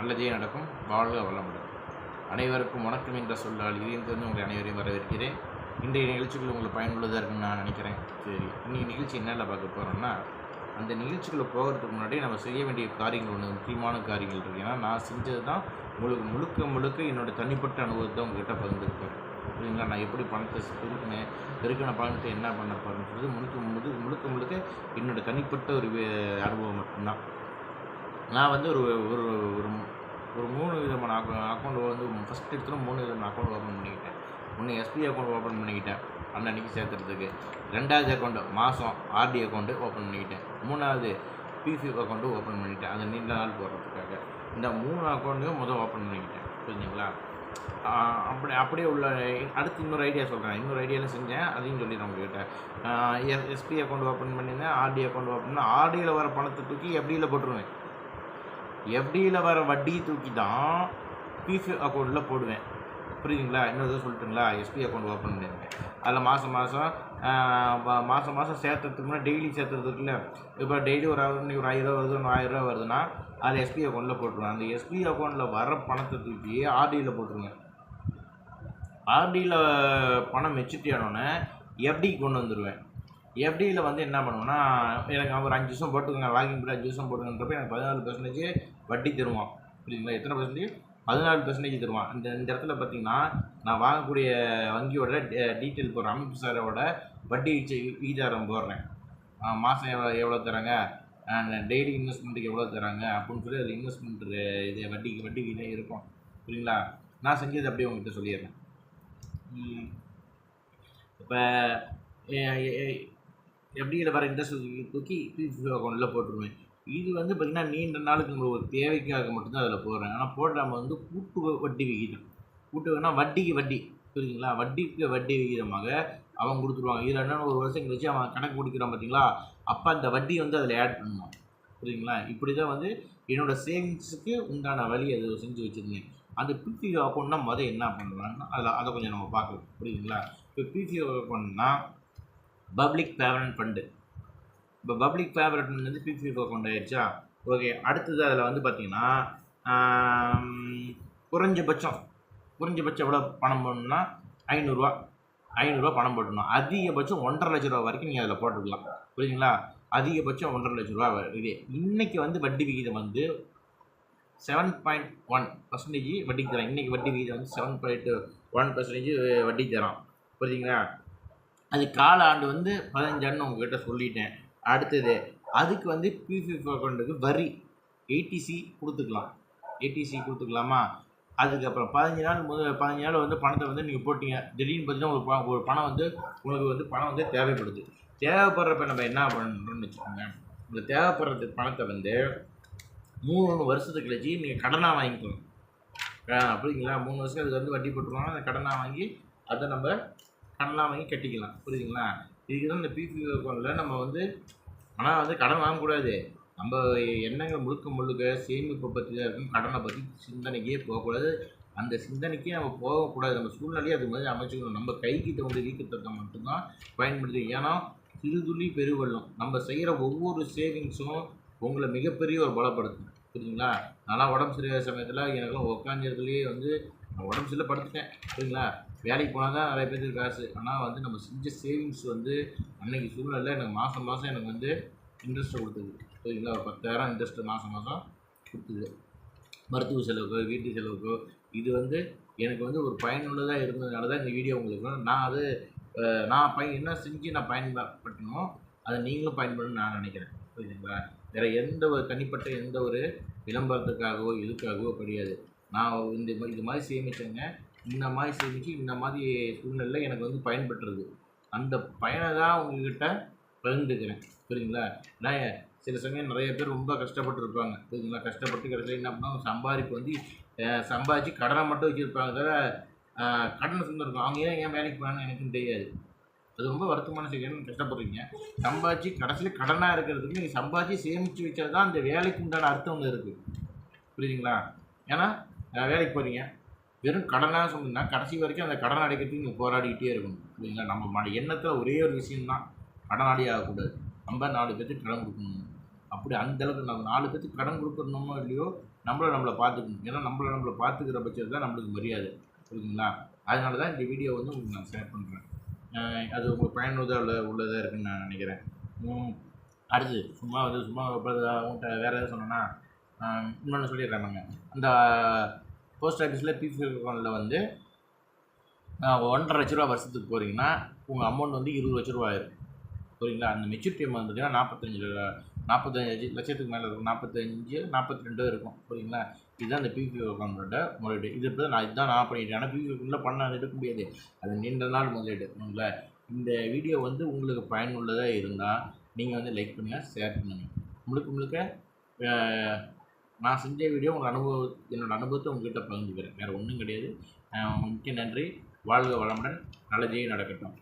நல்லதே நடக்கும். வாழ்க வளமுடன். அனைவருக்கும் வணக்கம் என்ற சொல்லால் இதயத்திலிருந்து உங்களை அனைவரையும் வரவேற்கிறேன். இன்றைய நிகழ்ச்சிகள் உங்களுக்கு பயனுள்ளதாக இருக்குன்னு நான் நினைக்கிறேன். சரி, இன்றைக்கி நிகழ்ச்சி என்னென்ன பார்க்க போகிறோம்னா, அந்த நிகழ்ச்சிக்குள்ளே போகிறதுக்கு முன்னாடி நம்ம செய்ய வேண்டிய காரியங்கள் ஒன்று முக்கியமான காரியங்கள் இருக்குது. ஏன்னா நான் செஞ்சது தான் உங்களுக்கு முழுக்க என்னோடய தனிப்பட்ட அனுபவத்தை உங்கள்கிட்ட பகிர்ந்துருப்பேன். புரியுங்களா? நான் எப்படி பணத்தை பெருக்கினேன், பெருக்கின பணத்தை என்ன பண்ண போகிறேன்னு சொல்லிட்டு முழுக்க என்னோடய தனிப்பட்ட ஒரு அனுபவம் மட்டும்தான். நான் வந்து ஒரு ஒரு ஒரு ஒரு 3 விதமான அக்கௌண்ட் வந்து ஃபஸ்ட் எடுத்தோன்னா 3 விதமான அக்கௌண்ட் ஓப்பன் பண்ணிக்கிட்டேன். ஒன்று எஸ்பி அக்கௌண்ட் ஓப்பன் பண்ணிக்கிட்டேன் அன்னன்னைக்கு சேர்த்துறதுக்கு. 2வது அக்கௌண்ட்டு மாதம் ஆர்டி அக்கௌண்ட்டு ஓப்பன் பண்ணிக்கிட்டேன். 3வது பிபிஎஃப் அக்கௌண்ட்டு ஓப்பன் பண்ணிக்கிட்டேன். அதை நீண்ட நாள் போடுறதுக்காக. இந்த 3 அக்கௌண்ட்டையும் ஓப்பன் பண்ணிக்கிட்டேன். புரிஞ்சுங்களா? அப்படியே உள்ள அடுத்து இன்னொரு ஐடியா சொல்கிறேன். இன்னொரு ஐடியாவில் செஞ்சேன், அதையும் சொல்லிடுறேன் உங்கள்கிட்ட. எஸ்பி அக்கௌண்ட் ஓப்பன் பண்ணியிருந்தேன், ஆர்டி அக்கௌண்ட் ஓப்பன் பண்ணேன். ஆர்டியில் வர பணத்தை தூக்கி எஃப்டியில் போட்டுருவேன். எஃப்டியில் வர வட்டி தூக்கி தான் பிபிஎஃப் அக்கௌண்ட்டில் போடுவேன். புரியுதுங்களா? இன்னொரு சொல்லிட்டுங்களா? எஸ்பி அக்கௌண்ட் ஓப்பன் பண்ணியிருக்கேன். அதில் மாதம் சேர்த்துறதுக்கு முன்னாடி டெய்லி சேர்த்துறதுக்குல இப்போ டெய்லி ஒரு 1000 வருது, 1000 வருதுன்னா அதை எஸ்பி அக்கௌண்ட்டில் போட்டுருவேன். அந்த எஸ்பி அக்கௌண்ட்டில் வர பணத்தை தூக்கி ஆர்டியில் போட்டுருவேன். ஆர்டியில் பணம் மெச்சூரிட்டி ஆனோடனே எஃப்டிக்கு கொண்டு வந்துடுவேன். எஃப்டியில் வந்து என்ன பண்ணுவேன்னா, எனக்கு ஒரு 5 வருஷம் போட்டுக்கோங்க, லாகின் பண்ணி 5 வருஷம் போட்டுக்கன்றப்ப எனக்கு 14% வட்டி தருவான். புரியுதுங்களா? எத்தனை பர்சன்டேஜ்? 14% தருவான். இந்த இடத்துல பார்த்தீங்கன்னா, நான் வாங்கக்கூடிய வங்கியோட டீட்டெயில் போடுறேன், அமைப்பு சாரோட வட்டி விகிதாரம் போடுறேன். மாதம் எவ்வளோ தராங்க, டெய்லி இன்வெஸ்ட்மெண்ட்டுக்கு எவ்வளோ தராங்க அப்படின்னு சொல்லி அதில் இன்வெஸ்ட்மெண்ட் இது வட்டி விகிதம் இருக்கும். புரியுங்களா? நான் செஞ்சது அப்படியே உங்கள்கிட்ட சொல்லிடுறேன். இப்போ எஃப்டியில் வர இன்ட்ரெஸ்ட் தூக்கி பிபிஎஃப் அக்கௌண்ட்டில் போட்டுருவேன். இது வந்து பார்த்திங்கன்னா நீண்ட நாளுக்கு ஒரு தேவைக்காக மட்டும்தான் அதில் போடுறேன். ஆனால் போடாமல் வந்து கூட்டு வட்டி விகிதம், கூட்டுனா வட்டிக்கு வட்டி, புரியுதுங்களா? வட்டிக்கு வட்டி விகிதமாக அவன் கொடுத்துருவாங்க. இதில் என்னென்ன ஒரு வருஷம் கழிச்சு அவன் கணக்கு முடிக்கிறான் பார்த்தீங்களா, அப்போ அந்த வட்டி வந்து அதில் ஆட் பண்ணுவான். புரியுதுங்களா? இப்படி தான் வந்து என்னோடய சேவிங்ஸுக்கு உண்டான வழி அதை செஞ்சு வச்சுருந்தேன். அந்த பிபிஎஃப் அக்கௌண்ட்னா என்ன பண்ணுவாங்கன்னா அதை கொஞ்சம் நம்ம பார்க்கலாம். புரியுதுங்களா? இப்போ பிபிஎஃப் அக்கௌண்ட்னா பப்ளிக் ஃபேவரட் ஃபண்டு. இப்போ பப்ளிக் ஃபேவரட் ஃபண்ட் வந்து பிபிஎஃப் அக்கௌண்ட் ஆகிடுச்சா? ஓகே. அடுத்தது அதில் வந்து பார்த்திங்கன்னா குறைஞ்சபட்சம் எவ்வளோ பணம் போடணும்னா 500 பணம் போடணும். அதிகபட்சம் 1,50,000 ரூபா வரைக்கும் நீங்கள் அதில் போட்டுக்கலாம். புரியுதுங்களா? அதிகபட்சம் 1,50,000 ரூபா இது. இன்றைக்கி வந்து வட்டி விகிதம் வந்து 7.1% வட்டி தரான். இன்றைக்கி வட்டி விகிதம் வந்து 7.1% வட்டி தரான். புரியுதுங்களா? அது கால ஆண்டு வந்து 15 உங்கள்கிட்ட சொல்லிட்டேன். அடுத்தது அதுக்கு வந்து பிபிஎஃப் அக்கௌண்ட்டுக்கு வரி ஏடிசி கொடுத்துக்கலாமா? அதுக்கப்புறம் 15 நாள் வந்து பணத்தை வந்து நீங்கள் போட்டிங்க. திடீர்னு பார்த்தீங்கன்னா ஒரு பணம் வந்து உங்களுக்கு வந்து பணம் வந்து தேவைப்படுறப்ப நம்ம என்ன பண்ணுறோம்னு வச்சுக்கோங்க. உங்களுக்கு தேவைப்படுறது பணத்தை வந்து 3 வருஷத்துக்கு கழிச்சு நீங்கள் கடனாக வாங்கிக்கலாம். புரியுதுங்களா? 3 வருஷம் அதுக்கு வந்து வட்டி போட்டுருவாங்க. அந்த கடனாக வாங்கி அதை நம்ம கடனாக வாங்கி கட்டிக்கலாம். புரியுதுங்களா? இதுக்கு தான் இந்த பிபிஎஃப் அக்கௌண்ட்டில் நம்ம வந்து ஆனால் வந்து கடன் வாங்கக்கூடாது. நம்ம எண்ணங்கள் முழுக்க சேமிப்பை பற்றி தான் இருக்கும். கடனை பற்றி சிந்தனைக்கே போகக்கூடாது. அந்த சிந்தனைக்கே நம்ம போகக்கூடாது. நம்ம சூழ்நிலையை அது மாதிரி அமைச்சுக்கணும். நம்ம கைக்கிட்ட வந்து வீக்கத்தத்தை மட்டும்தான் பயன்படுது. ஏன்னா சிறுதுளி பெருவெள்ளம். நம்ம செய்கிற ஒவ்வொரு சேவிங்ஸும் உங்களை மிகப்பெரிய ஒரு பலப்படுத்தும். புரியுதுங்களா? நல்லா உடம்பு சரியாத சமயத்தில் எனக்குலாம் உட்காந்துறதுலேயே வந்து நான் உடம்பு சரியில்லை படுத்துட்டேன். புரியுதுங்களா? வேலைக்கு போனால் தான் நிறைய பேருக்கு காசு. ஆனால் வந்து நம்ம செஞ்ச சேவிங்ஸ் வந்து அன்றைக்கி சூழ்நிலை எனக்கு மாதம் எனக்கு வந்து இன்ட்ரெஸ்ட்டை கொடுத்தது. புரியுதுங்களா? ஒரு 10,000 இன்ட்ரெஸ்ட்டு மாதம் கொடுத்தது. மருத்துவ செலவுக்கோ வீட்டு செலவுக்கோ இது வந்து எனக்கு வந்து ஒரு பயனுள்ளதாக இருந்ததுனால தான் இந்த வீடியோ உங்களுக்கு நான் என்ன செஞ்சு நான் பயன்படுத்தணும், அதை நீங்களும் பயன்படணும்னு நான் நினைக்கிறேன். புரியுதுங்களா? வேறு எந்த ஒரு தனிப்பட்ட எந்த ஒரு விளம்பரத்துக்காகவோ இதுக்காகவோ கிடையாது. நான் இது மாதிரி சேமித்தேங்க. இந்த மாதிரி சேமித்து இந்த மாதிரி சூழ்நிலையில் எனக்கு வந்து பயன்பட்டுருது. அந்த பயனை தான் உங்கள்கிட்ட பகிர்ந்துக்கிறேன். புரியுதுங்களா? நான் சில சமயம் நிறைய பேர் ரொம்ப கஷ்டப்பட்டுருப்பாங்க. புரியுதுங்களா? கஷ்டப்பட்டு கடைசியில் என்ன பண்ணுவாங்க, சம்பாதிப்பு வந்து சம்பாதிச்சு கடனை மட்டும் வச்சுருப்பாங்க. தவிர கடனை இருந்திருக்கும். அவங்க ஏன் வேலைக்கு போனான்னு எனக்குன்னு தெரியாது. அது ரொம்ப வருத்தமான செய்யணும்னு கஷ்டப்படுறீங்க. சம்பாதிச்சு கடைசியில் கடனாக இருக்கிறதுக்கு நீங்கள் சம்பாதிச்சு சேமித்து வச்சது தான் அந்த வேலைக்கு உண்டான அர்த்தம் ஒன்று இருக்குது. புரியுதுங்களா? ஏன்னா வேலைக்கு போகிறீங்க, வெறும் கடனாக சொன்னீங்கன்னா கடைசி வரைக்கும் அந்த கடன் அடைக்கிறதுக்கு நீங்கள் போராடிக்கிட்டே இருக்கணும். புரியுதுங்களா? நம்ம எண்ணத்தில் ஒரே ஒரு விஷயம்தான், கடனாளி ஆகக்கூடாது. நம்ம 4 பேருக்கு கடன் கொடுக்கணும். அப்படி அந்தளவுக்கு நம்ம 4 பேருக்கு கடன் கொடுக்கணுமோ இல்லையோ, நம்மளை பார்த்துக்கணும். ஏன்னா நம்மளை பார்த்துக்கிற பட்சத்தில் தான் நம்மளுக்கு மரியாதை. புரியுதுங்களா? அதனால தான் இந்த வீடியோ வந்து உங்களுக்கு நான் ஷேர் பண்ணுறேன். அது உங்களுக்கு பயனுள்ளதாக உள்ளதாக இருக்குதுன்னு நான் நினைக்கிறேன். அடுத்து சும்மா இப்போ உங்கள்கிட்ட வேறு எதாவது சொன்னேன்னா இன்னொன்று சொல்லிடுறேன். அந்த போஸ்ட் ஆஃபீஸில் பிபிஎஃப் அக்கௌண்ட்டில் வந்து 1,50,000 ரூபா வருஷத்துக்கு போகிறீங்கன்னா உங்கள் அமௌண்ட் வந்து 20 லட்ச ரூபா ஆயிரும். புரியுங்களா? அந்த மெச்சூரிட்டி அமௌண்ட் பார்த்தீங்கன்னா 45 லட்சத்துக்கு மேலே இருக்கும். 42 இருக்கும். புரியுங்களா? இதுதான் அந்த பிபிஎஃப் அக்கௌண்ட்டோட முதலீடு. இதுதான் நான் பண்ணிட்டேன். ஆனால் பிபிஎஃப் அக்கௌண்ட்டில் பண்ண எடுக்க முடியாது. அது நீண்ட நாள் முதலீடு. உங்களை இந்த வீடியோ வந்து உங்களுக்கு பயனுள்ளதாக இருந்தால் நீங்கள் வந்து லைக் பண்ணுங்கள், ஷேர் பண்ணுங்கள். முழுக்க நான் செஞ்ச வீடியோ என்னோடய அனுபவத்தை உங்கள்கிட்ட பகிர்ந்துக்கிறேன். வேறு ஒன்றும் கிடையாது. மிக்க நன்றி. வாழ்க வளமுடன். நல்லதே நடக்கட்டும்.